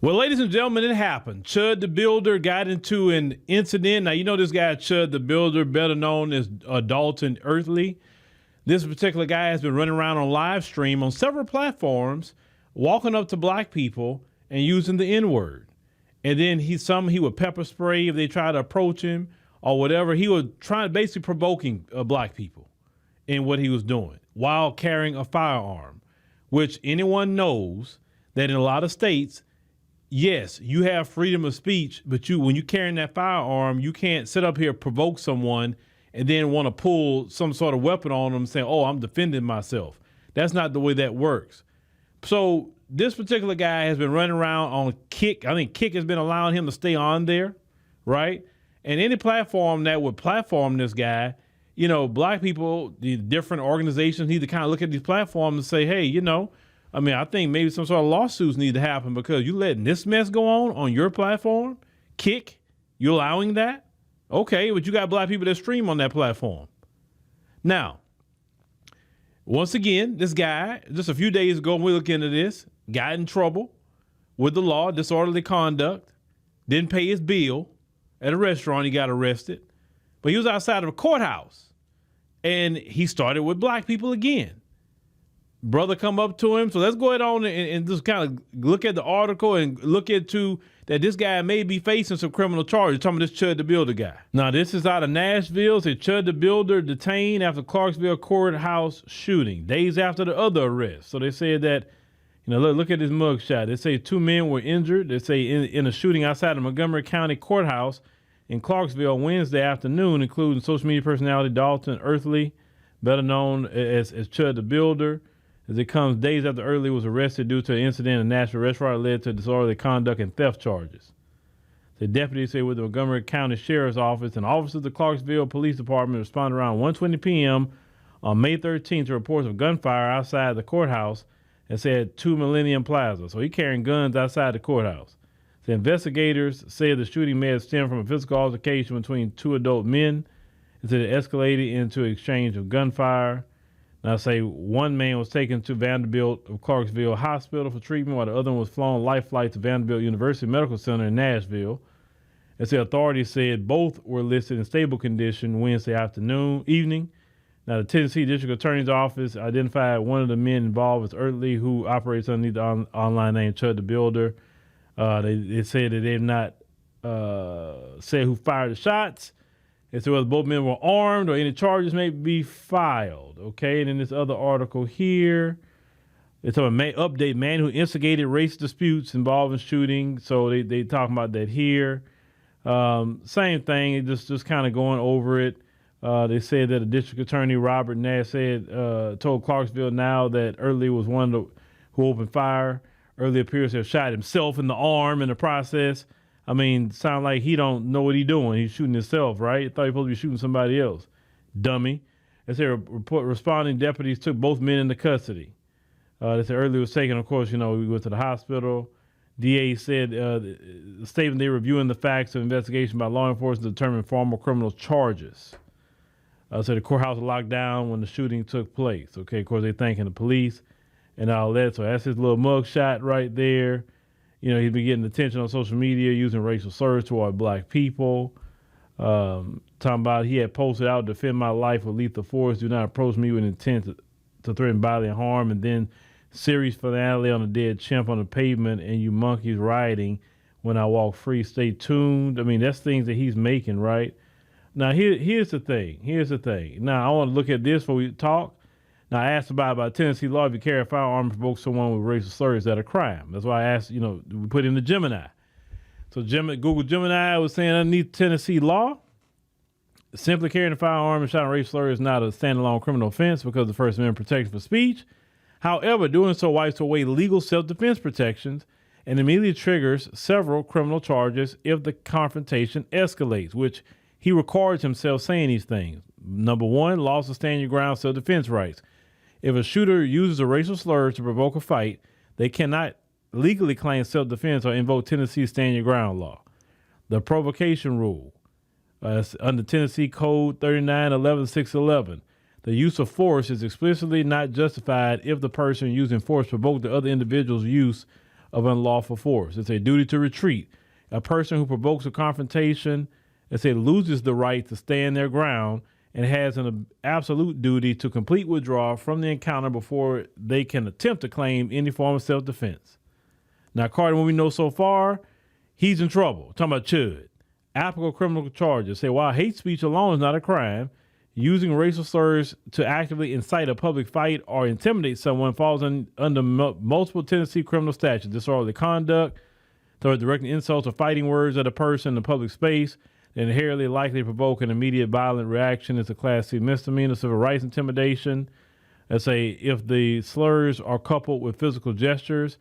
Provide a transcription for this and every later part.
Well, ladies and gentlemen, it happened. Chud the Builder got into an incident. Now, you know this guy, Chud the Builder, better known as Dalton Earthly. This particular guy has been running around on live stream on several platforms, walking up to black people and using the N-word. And then he would pepper spray if they try to approach him or whatever. He was basically provoking black people in what he was doing while carrying a firearm, which anyone knows that in a lot of states, yes, you have freedom of speech, but when you're carrying that firearm, you can't sit up here, provoke someone, and then want to pull some sort of weapon on them saying, oh, I'm defending myself. That's not the way that works. So this particular guy has been running around on Kick. I think Kick has been allowing him to stay on there, right? And any platform that would platform this guy, you know, black people, the different organizations need to kind of look at these platforms and say, hey, you know, I think maybe some sort of lawsuits need to happen because you letting this mess go on your platform. Kick, you allowing that? Okay, but you got black people that stream on that platform. Now, once again, this guy, just a few days ago, when we look into this, got in trouble with the law, disorderly conduct, didn't pay his bill at a restaurant, he got arrested. But he was outside of a courthouse, and he started with black people again. Brother come up to him. So let's go ahead on and just kind of look at the article and look into that this guy may be facing some criminal charges. Talking about this Chud the Builder guy. Now, this is out of Nashville. It's Chud the Builder detained after Clarksville courthouse shooting, days after the other arrest. So they said that, you know, look at this mugshot. They say 2 men were injured. They say in a shooting outside the Montgomery County Courthouse in Clarksville Wednesday afternoon, including social media personality Dalton Earthly, better known as Chud the Builder. As it comes days after Early was arrested due to an incident in a Nashville restaurant led to disorderly conduct and theft charges. The deputies say with the Montgomery County Sheriff's Office and officers of the Clarksville Police Department responded around 1:20 p.m. on May 13th to reports of gunfire outside the courthouse and said 2 Millennium Plaza. So he carrying guns outside the courthouse. The investigators said the shooting may have stemmed from a physical altercation between 2 adult men. It said it escalated into an exchange of gunfire. Now, say 1 man was taken to Vanderbilt of Clarksville Hospital for treatment, while the other one was flown life flight to Vanderbilt University Medical Center in Nashville. As the authorities said, both were listed in stable condition Wednesday evening. Now, the Tennessee District Attorney's Office identified one of the men involved as Earthly, who operates underneath the online name Chud the Builder. They said that they have not said who fired the shots. They said whether both men were armed or any charges may be filed. Okay, and in this other article here, it's a update man who instigated race disputes involving shooting. So they talking about that here. Same thing, just kind of going over it. They said that the district attorney, Robert Nash, told Clarksville Now that Early was one of who opened fire. Early appears to have shot himself in the arm in the process. I mean, sound like he don't know what he's doing. He's shooting himself, right? I thought he was supposed to be shooting somebody else. Dummy. They said responding deputies took both men into custody. They said Early was taken, of course, you know, we went to the hospital. DA said the statement they reviewing the facts of investigation by law enforcement to determine formal criminal charges. So the courthouse was locked down when the shooting took place. Okay, of course, they're thanking the police and all that. So that's his little mug shot right there. You know, he's been getting attention on social media using racial slurs toward black people. Talking about he had posted out, defend my life with lethal force. Do not approach me with intent to threaten bodily harm. And then series finale on a dead chimp on the pavement and you monkeys rioting when I walk free. Stay tuned. I mean, that's things that he's making, right? Now, here's the thing. Now, I want to look at this before we talk. Now, I asked about Tennessee law. If you carry a firearm and provoke someone with racial slurs, is that a crime? That's why I asked, you know, we put in the Gemini. So Google Gemini was saying underneath Tennessee law, simply carrying a firearm and shouting racial slurs is not a standalone criminal offense because the First Amendment protects for speech. However, doing so wipes away legal self-defense protections and immediately triggers several criminal charges if the confrontation escalates, which he records himself saying these things. Number 1, loss of stand your ground self-defense rights. If a shooter uses a racial slur to provoke a fight, they cannot legally claim self-defense or invoke Tennessee's stand your ground law. The provocation rule, under Tennessee Code 39-11-611, the use of force is explicitly not justified if the person using force provoked the other individual's use of unlawful force. It's a duty to retreat. A person who provokes a confrontation, loses the right to stand their ground and has an absolute duty to complete withdrawal from the encounter before they can attempt to claim any form of self-defense. Now, Carter, what we know so far, he's in trouble. Talking about Chud. Applicable criminal charges say while hate speech alone is not a crime, using racial slurs to actively incite a public fight or intimidate someone falls under multiple Tennessee criminal statutes. Disorderly conduct, directing insults or fighting words at a person in a public space, inherently likely to provoke an immediate violent reaction is a Class C misdemeanor. Civil rights intimidation. If the slurs are coupled with physical gestures,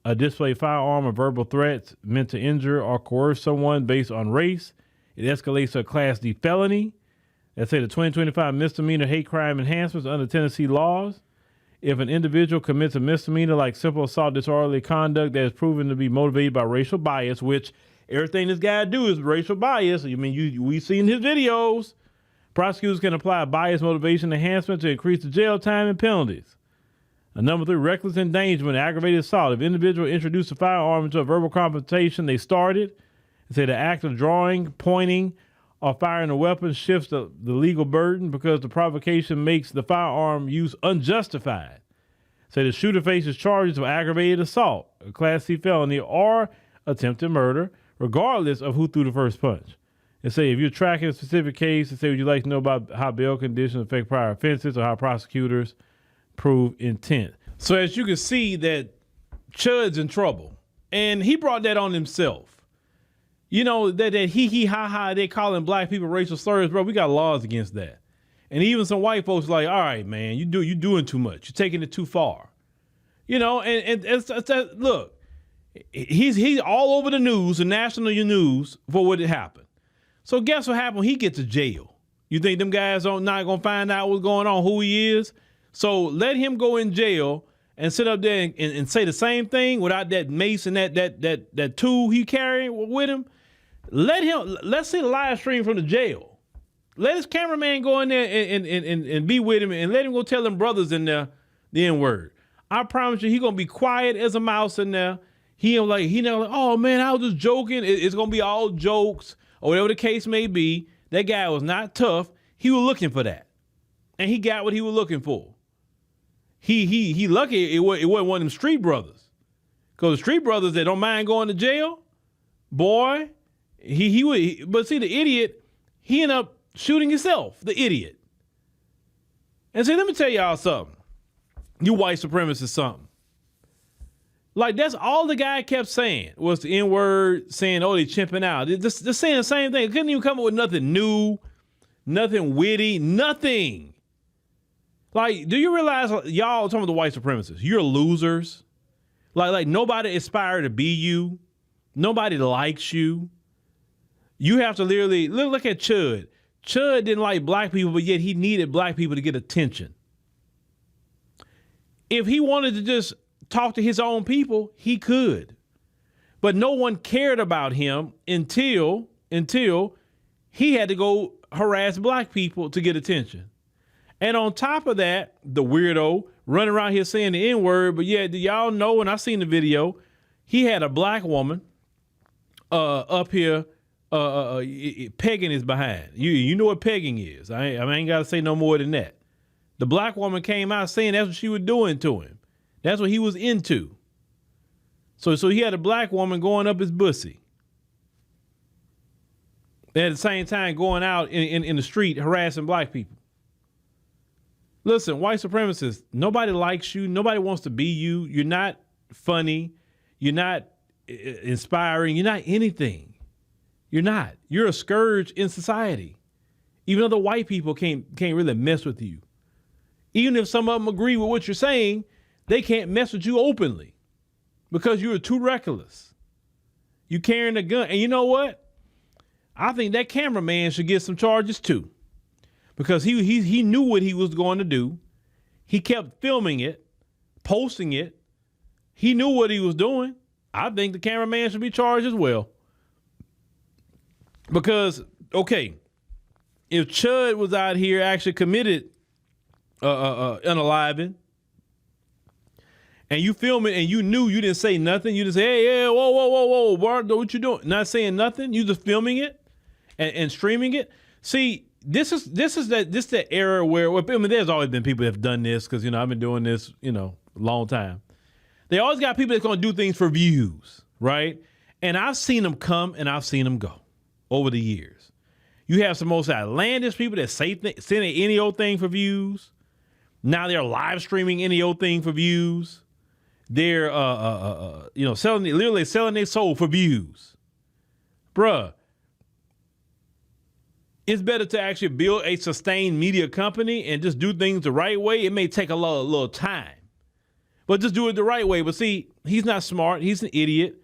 a display firearm or verbal threats meant to injure or coerce someone based on race, it escalates to a Class D felony. The 2025 misdemeanor hate crime enhancements under Tennessee laws. If an individual commits a misdemeanor like simple assault, disorderly conduct that is proven to be motivated by racial bias, which everything this guy do is racial bias. We've seen his videos. Prosecutors can apply a bias motivation enhancement to increase the jail time and penalties. Number 3, reckless endangerment, aggravated assault. If an individual introduced a firearm into a verbal confrontation they started, the act of drawing, pointing, or firing a weapon shifts the legal burden because the provocation makes the firearm use unjustified. The shooter faces charges of aggravated assault, a Class C felony, or attempted murder, regardless of who threw the first punch. If you're tracking a specific case, would you like to know about how bail conditions affect prior offenses or how prosecutors prove intent? So as you can see that Chud's in trouble, and he brought that on himself. That hee ha ha, they calling black people racial slurs, bro. We got laws against that. And even some white folks like, all right, man, you doing too much. You're taking it too far. Look, he's all over the news, the national news for what happened. So guess what happened? He gets to jail. You think them guys are not gonna find out what's going on, who he is? So let him go in jail and sit up there and say the same thing without that mace and that tool he carrying with him. Let's see the live stream from the jail. Let his cameraman go in there and be with him and let him go tell them brothers in there the N-word. I promise you, he gonna be quiet as a mouse in there. He never like, oh man, I was just joking. It's gonna be all jokes or whatever the case may be. That guy was not tough. He was looking for that, and he got what he was looking for. He lucky it wasn't one of them street brothers, because the street brothers that don't mind going to jail, boy, he would. But see, the idiot, he ended up shooting himself. The idiot. And see, let me tell y'all something. You white supremacists something. Like, that's all the guy kept saying was the N-word, saying, oh, they chimping out. Just saying the same thing. Couldn't even come up with nothing new, nothing witty, nothing. Like, do you realize, y'all talking about the white supremacists, you're losers. Like nobody aspires to be you. Nobody likes you. You have to literally, look at Chud. Chud didn't like black people, but yet he needed black people to get attention. If he wanted to just talk to his own people, he could. But no one cared about him until he had to go harass black people to get attention. And on top of that, the weirdo running around here saying the N-word, but yeah, do y'all know, when I seen the video, he had a black woman up here pegging his behind. You know what pegging is. I ain't got to say no more than that. The black woman came out saying that's what she was doing to him. That's what he was into. So he had a black woman going up his bussy. And at the same time going out in the street harassing black people. Listen, white supremacists, nobody likes you. Nobody wants to be you. You're not funny. You're not inspiring. You're not anything. You're not. You're a scourge in society. Even other white people can't really mess with you. Even if some of them agree with what you're saying, they can't mess with you openly because you were too reckless. You carrying a gun. And you know what? I think that cameraman should get some charges too, because he knew what he was going to do. He kept filming it, posting it. He knew what he was doing. I think the cameraman should be charged as well. Because, okay, if Chud was out here actually committed unaliving, and you film it and you knew you didn't say nothing. You didn't say, hey, yeah, whoa, what you doing? Not saying nothing. You just filming it and streaming it. See, this is the era where, I mean, there's always been people that have done this because, I've been doing this, a long time. They always got people that's going to do things for views, right? And I've seen them come and I've seen them go over the years. You have some most outlandish people that say any old thing for views. Now they're live streaming any old thing for views. They're, literally selling their soul for views. Bruh, it's better to actually build a sustained media company and just do things the right way. It may take a little time, but just do it the right way. But see, he's not smart. He's an idiot.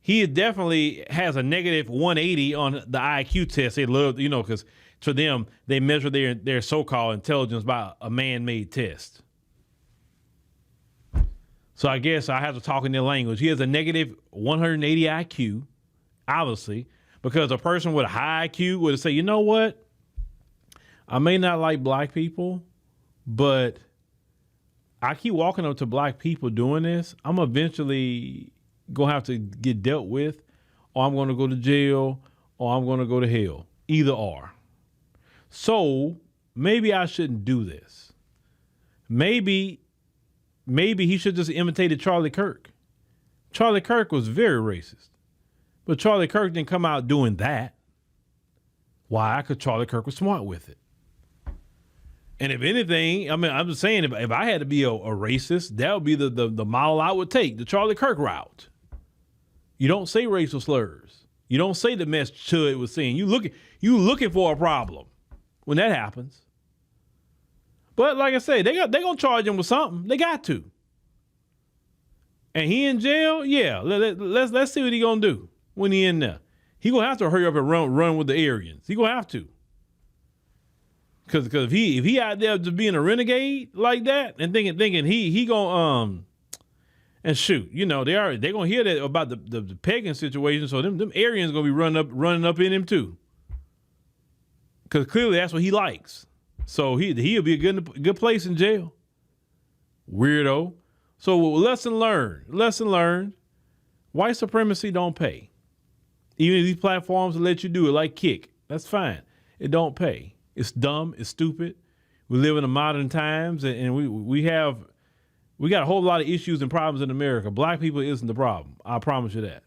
He definitely has a negative 180 on the IQ test. They love, because to them, they measure their so-called intelligence by a man-made test. So I guess I have to talk in their language. He has a negative 180 IQ, obviously, because a person with a high IQ would say, you know what? I may not like black people, but I keep walking up to black people doing this. I'm eventually going to have to get dealt with, or I'm going to go to jail, or I'm going to go to hell. Either or. So maybe I shouldn't do this. Maybe he should just imitate Charlie Kirk. Charlie Kirk was very racist. But Charlie Kirk didn't come out doing that. Why? Because Charlie Kirk was smart with it. And if anything, I mean, I'm just saying, if I had to be a racist, that would be the model I would take, the Charlie Kirk route. You don't say racial slurs. You don't say the mess Chud was saying. You looking for a problem when that happens. But like I say, they gonna charge him with something. They got to. And he in jail? Yeah. Let's see what he gonna do when he in there. He gonna have to hurry up and run with the Aryans. He gonna have to. Cause if he out there just being a renegade like that and thinking he gonna and shoot, they gonna hear that about the pagan situation. So them Aryans gonna be running up in him too. Cause clearly that's what he likes. So he'll be a good place in jail. Weirdo. So lesson learned. White supremacy don't pay. Even if these platforms will let you do it like Kick, that's fine. It don't pay. It's dumb. It's stupid. We live in the modern times, and we got a whole lot of issues and problems in America. Black people isn't the problem. I promise you that.